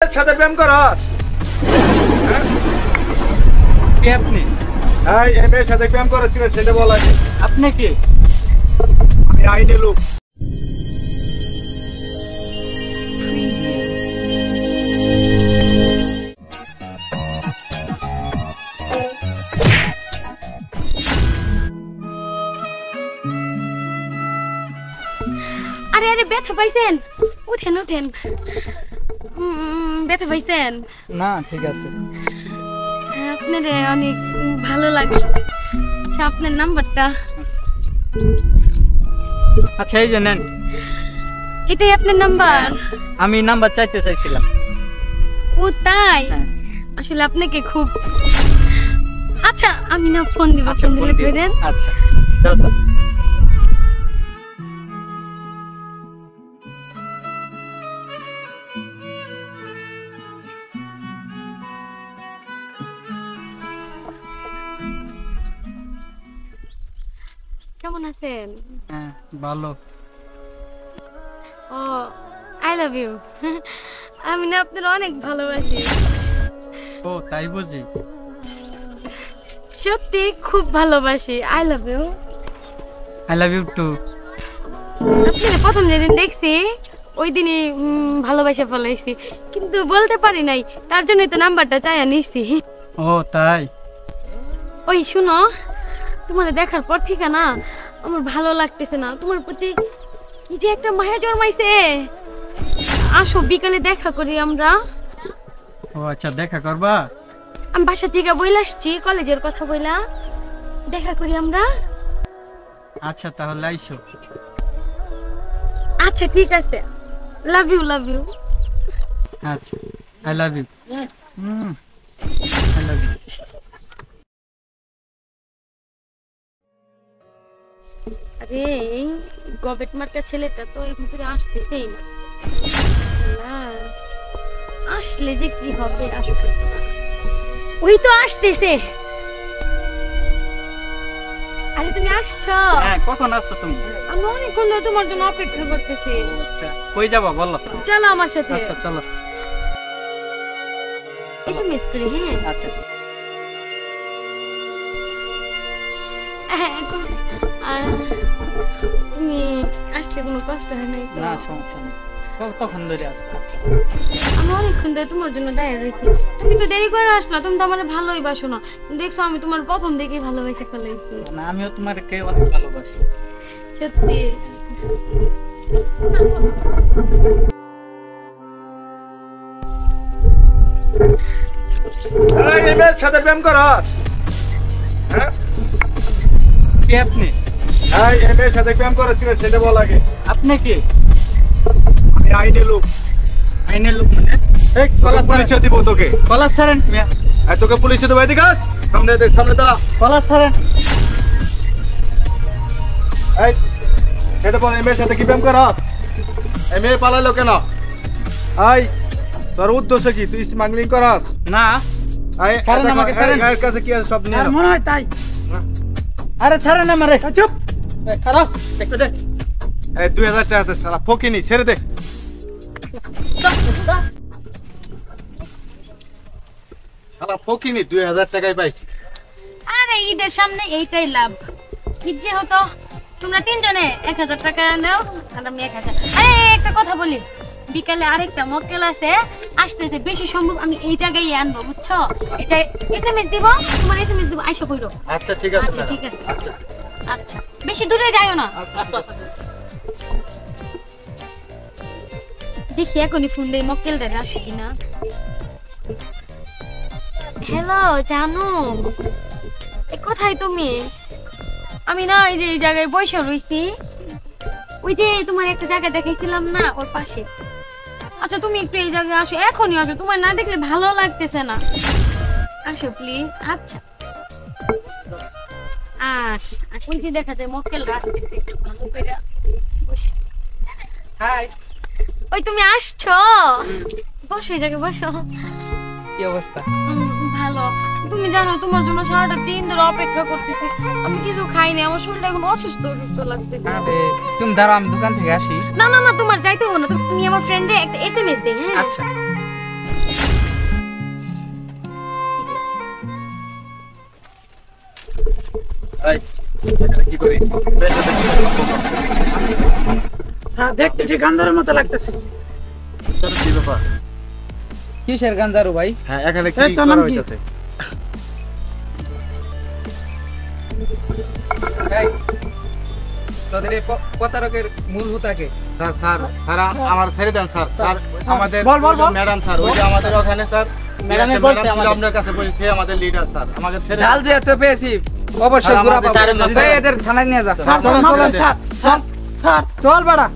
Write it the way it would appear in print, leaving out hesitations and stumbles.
সাথে প্রেম করস? কে আপনি? এই মেয়ের সাথে প্রেম করেছিলেন সেটা বল আগে। আপনি কে? আমি আইনে লোক। আরে আরে ব্যথা পাইছেন? উঠেন উঠেন। ব্যথা পাইছেন? না ঠিক আছে। আপনার অনেক ভালো লাগলো। আচ্ছা আপনার নাম্বারটা? আচ্ছা এই যে নেন। এটাই আপনার নাম্বার? আমি নাম্বার চাইতে চাইছিলাম। ও তাই? আসলে আপনাকে খুব আচ্ছা আমি না ফোন দিব। আচ্ছা ফোন ফোন দিলে দিন। ধরেন। আচ্ছা যাও তো। কেমন আছেন? হ্যাঁ ভালো। ও আই লাভ ইউ। আমি না আপনার অনেক ভালোবাসি। ও তাই বুঝি? সত্যি খুব ভালোবাসি। I love you. I love you too. আপনি প্রথম যেদিন দেখছি ওই দিনই ভালোবাসা ফেলাইছি, কিন্তু বলতে পারি নাই, তার জন্যই তো নাম্বারটা চাইয়া নিছি। ও তাই? ওই শুনো, তোমার দেখার পর থেকে না আমার ভালো লাগতেছে না, তোমার প্রতি কি যে একটা মায়া জন্মাইছে। আসো বিকালে দেখা করি আমরা। ও আচ্ছা দেখা করবা? আমি বাসা থেকে বইলা আসছি, কলেজের কথা বইলা, দেখা করি আমরা। আচ্ছা তাহলে আইসো। আচ্ছা ঠিক আছে। Love you love you. আচ্ছা I love you. I love you. আরে এই গবেট মার্কা ছেলেটা তো এই ভিতরে আসতেছেই না। আসলে যে কি হবে, আসবে। ওই তো আসতেছে। আরে তুমি আসছো? হ্যাঁ কখন আসছো তুমি? আমি অনেকক্ষণ ধরে তোমার জন্য অপেক্ষা করতেছি। আচ্ছা কই যাবা বলো? চলো আমার সাথে। আচ্ছা চলো। এসএমএস করি। হ্যাঁ আচ্ছা হ্যাঁ করছি। আর তুমি আসতে কোনো কষ্ট হয় নাই তো? না সমস্যা নেই। তখন ধরে আসতে। আচ্ছা আমি অনেকক্ষণ ধরে তোমার জন্য দাঁড়িয়ে রয়েছি। তুমি তো দেরি করে আসলা, তুমি তো আমার ভালোই বাসো না। দেখছো আমি তোমার প্রথম দেখেই ভালোবেসে ফেলেছি। না আমিও তোমাকে অনেক ভালোবাসি। সত্যি? এই মেয়ের সাথে প্রেম করস? কে আপনি? এই মেয়ের সাথে প্রেম করেছিলেন সেটা বল আগে। আপনি কে? আমি আইনে লোক। আইনের লোক মানে? এই কলা পুলিশে দিব তোকে। কলা ছাড়েন মিয়া। আর তোকে পুলিশে দেবো, এদিকে আস। সামনে দেখ, সামনে দাঁড়া। কলা ছাড়েন। এই এটা বল, এই মেয়ের সাথে কি প্রেম করস? এই মেয়ে পালালো কেন? এই তোর উদ্দেশ্য কি? তুই স্মাগলিং করস? না এই ছাড়েন আমাকে, ছাড়েন। এর কাছে কি আছে সব নিয়ে আর নাও। মনে হয় তাই। আরে ছাড়েন আমারে। চুপ। খারাপ একটু দে। এই 2000 টাকা আছে শালা ফকিনি, ছেড়ে দে। শালা ফকিনি 2000 টাকায় পাইছি। আরে ঈদের সামনে এইটাই লাভ। ঈদ যে হতো তোমরা তিনজনে 1000 টাকা নাও আর আমি 1000। এই একটা কথা বলি, বিকালে আরেকটা মক্কেল আছে আসতেছে, বেশি সম্ভব আমি এই জায়গায় আনবো, বুঝছো? এই যে এসএমএস দিব, তোমার এসএমএস দিব, আইসা কইরো। আচ্ছা ঠিক আছে। আচ্ছা ঠিক আছে। আচ্ছা বেশি দূরে যাইও না। দেখি এখনই ফোন দেই মক্কেলটা আসে কিনা। হ্যালো জানু, কোথায় তুমি? আমি না এই যে এই জায়গায় বসে রইছি, ওই যে তোমার একটা জায়গা দেখাইছিলাম না, ওর পাশে। আচ্ছা তুমি একটু এই জায়গায় আসো, এখনই আসো, তোমার না দেখলে ভালো লাগতেছে না। আসো প্লিজ। আচ্ছা ওই যে দেখা যায় মক্কেলরা আসতেছে, একটু ভালো করে বসে। হাই। ওই তুমি আসছো? বসো এই জায়গায় বসো। কি অবস্থা? ভালো। তুমি জানো তোমার জন্য সারাটা দিন ধরে অপেক্ষা করতেছি, আমি কিছু খাইনি, আমার শরীরটা এখন অসুস্থ অসুস্থ লাগতেছে। আরে তুমি দাঁড়াও, আমি দোকান থেকে আসি। না না না তোমার যাইতে হবে না, তুমি আমার ফ্রেন্ডে একটা এসএমএস দে। হ্যাঁ আচ্ছা এই এখানে কি করি মেয়ের সাথে কি সম্পর্ক? স্যার দেখতে ঠিক গান্ধারের মতো লাগতেছে। তোর কি ব্যাপার? কিসের গাঞ্জারু ভাই? হ্যাঁ এখানে কি এই, তোর করা নাম কি? হইতাছে? এই, তোদের এই প্রতারকের মূল হুতাকে স্যার স্যার স্যার আমার ছেড়ে দেন স্যার স্যার আমাদের বল, বল, বল। ম্যাডাম স্যার ওই যে আমাদের ওখানে স্যার ম্যাডামে একটা বলছে ম্যাডাম ছিল আমাদের। আপনার কাছে বলছে আমাদের লিডার স্যার আমাকে ছেড়ে ডাল যেহেতু পেয়েছি অবশ্যই স্যার, ঘুরা আমাদের পাবো। স্যারের নাম- যাই এদের থানায় নিয়ে যা। স্যার চলো, চল চলো, স্যার স্যার চল বাড়া